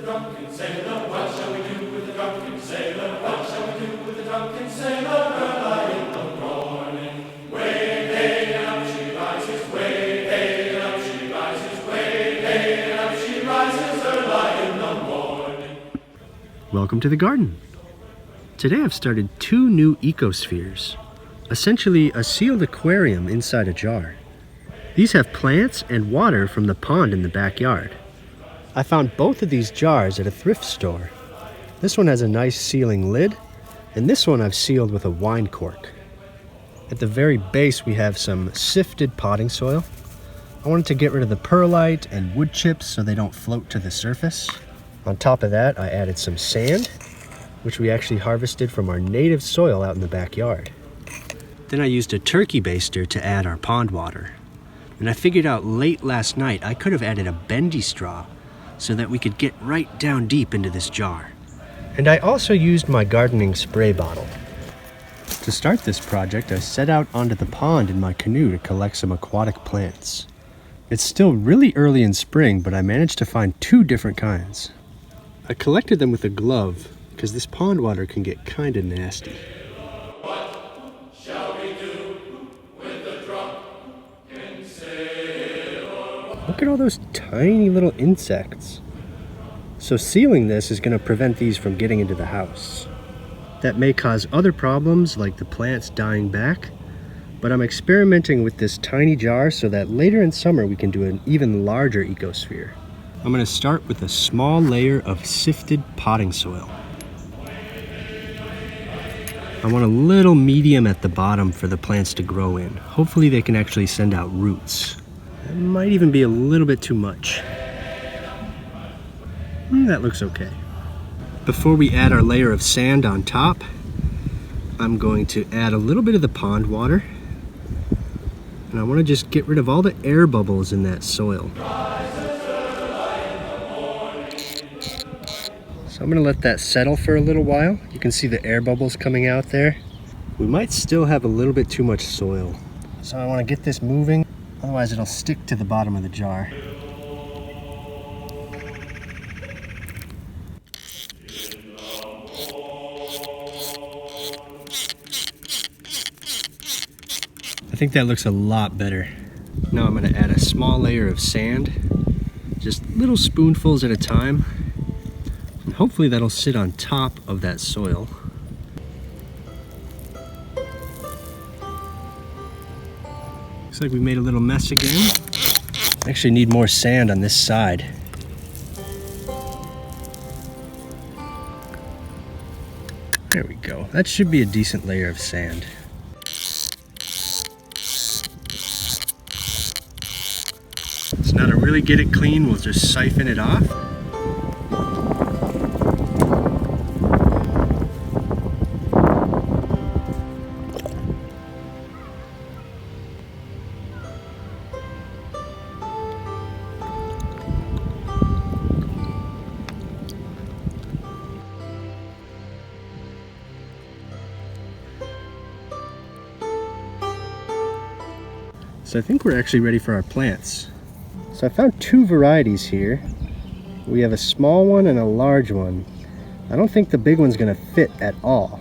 drunken sailor? What shall we do with the drunken sailor? What shall we do with the drunken sailor? Early in the morning, way hey and up she rises, way hey and up she rises, way hey and up she rises, early in the morning. Welcome to the garden. Today I've started 2 new Ecospheres, essentially a sealed aquarium inside a jar. These have plants and water from the pond in the backyard. I found both of these jars at a thrift store. This one has a nice sealing lid, and this one I've sealed with a wine cork. At the very base we have some sifted potting soil. I wanted to get rid of the perlite and wood chips so they don't float to the surface. On top of that, I added some sand, which we actually harvested from our native soil out in the backyard. Then I used a turkey baster to add our pond water. And I figured out late last night I could have added a bendy straw so that we could get right down deep into this jar. And I also used my gardening spray bottle. To start this project, I set out onto the pond in my canoe to collect some aquatic plants. It's still really early in spring, but I managed to find 2 different kinds. I collected them with a glove because this pond water can get kinda nasty. Look at all those tiny little insects. So sealing this is going to prevent these from getting into the house. That may cause other problems like the plants dying back, but I'm experimenting with this tiny jar so that later in summer we can do an even larger ecosphere. I'm going to start with a small layer of sifted potting soil. I want a little medium at the bottom for the plants to grow in. Hopefully they can actually send out roots. It might even be a little bit too much. That looks okay. Before we add our layer of sand on top, I'm going to add a little bit of the pond water. And I want to just get rid of all the air bubbles in that soil. So I'm going to let that settle for a little while. You can see the air bubbles coming out there. We might still have a little bit too much soil. So I want to get this moving. Otherwise it'll stick to the bottom of the jar. I think that looks a lot better. Now I'm going to add a small layer of sand, just little spoonfuls at a time, and hopefully that'll sit on top of that soil. Looks like we made a little mess again. I actually need more sand on this side. There we go. That should be a decent layer of sand. So now to really get it clean, we'll just siphon it off. So I think we're actually ready for our plants. So I found 2 varieties here. We have a small one and a large one. I don't think the big one's gonna fit at all.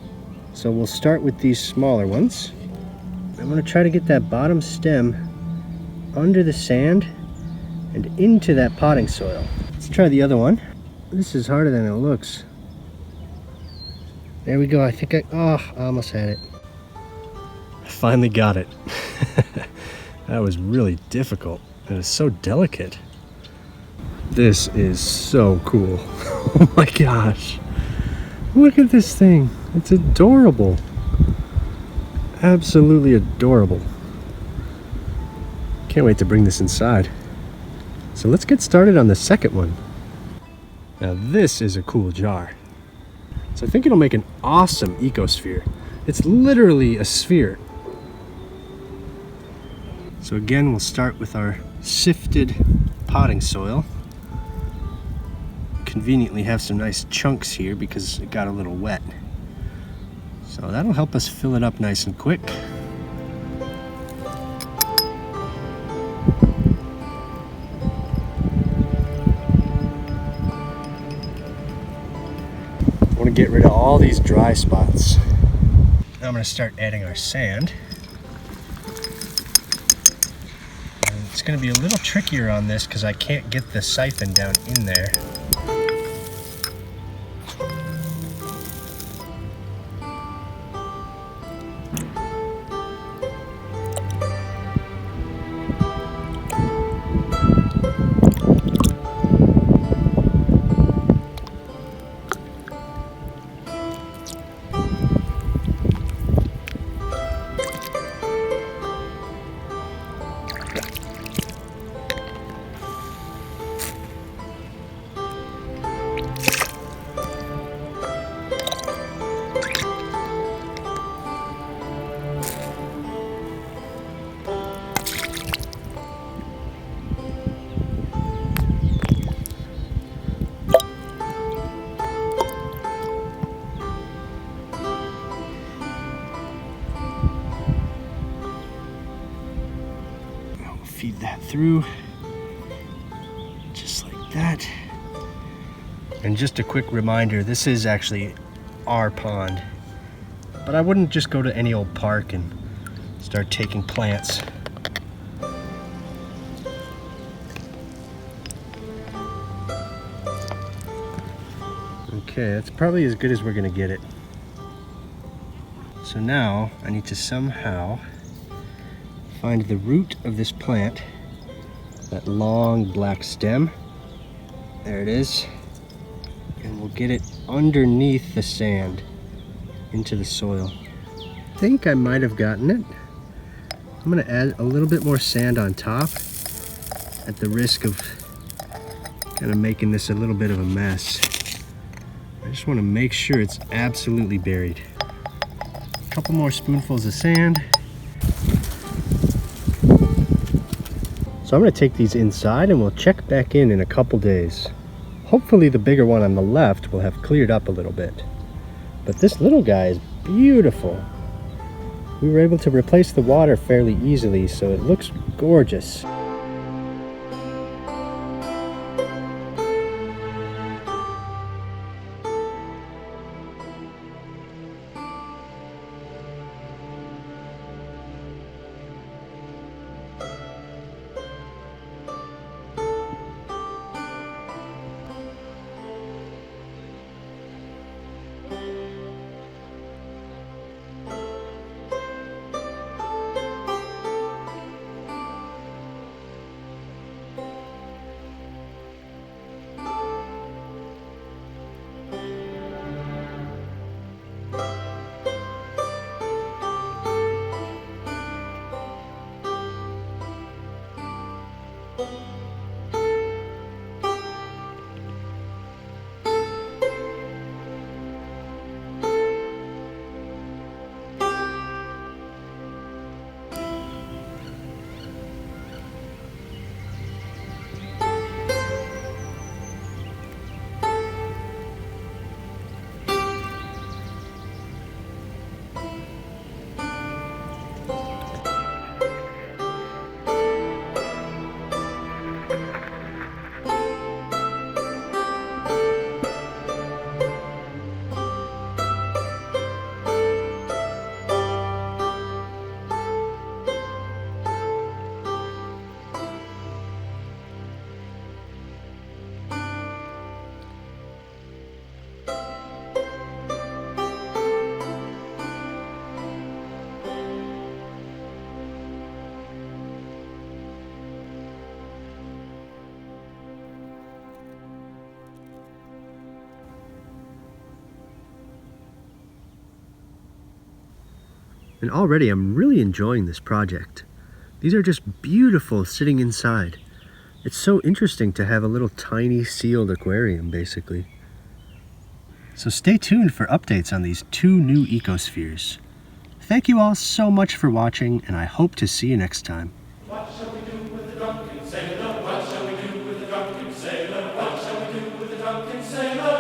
So we'll start with these smaller ones. I'm gonna try to get that bottom stem under the sand and into that potting soil. Let's try the other one. This is harder than it looks. There we go. I think I almost had it. I finally got it. That was really difficult. It was so delicate. This is so cool. Oh my gosh. Look at this thing. It's adorable. Absolutely adorable. Can't wait to bring this inside. So let's get started on the second one. Now this is a cool jar. So I think it'll make an awesome ecosphere. It's literally a sphere. So again, we'll start with our sifted potting soil. Conveniently have some nice chunks here because it got a little wet. So that'll help us fill it up nice and quick. to get rid of all these dry spots. Now I'm going to start adding our sand. And it's going to be a little trickier on this because I can't get the siphon down in there. Feed that through, just like that. And just a quick reminder, this is actually our pond, but I wouldn't just go to any old park and start taking plants. Okay, that's probably as good as we're gonna get it. So now I need to somehow find the root of this plant, that long black stem. There it is. And we'll get it underneath the sand into the soil. I think I might have gotten it. I'm gonna add a little bit more sand on top at the risk of kind of making this a little bit of a mess. I just want to make sure it's absolutely buried. A couple more spoonfuls of sand. So I'm going to take these inside and we'll check back in a couple days. Hopefully the bigger one on the left will have cleared up a little bit. But this little guy is beautiful. We were able to replace the water fairly easily, so it looks gorgeous. And already I'm really enjoying this project. These are just beautiful sitting inside. It's so interesting to have a little tiny sealed aquarium, basically. So stay tuned for updates on these 2 new ecospheres. Thank you all so much for watching, and I hope to see you next time. What shall we do with the drunken sailor? What shall we do with the drunken sailor? What shall we do with the drunken sailor?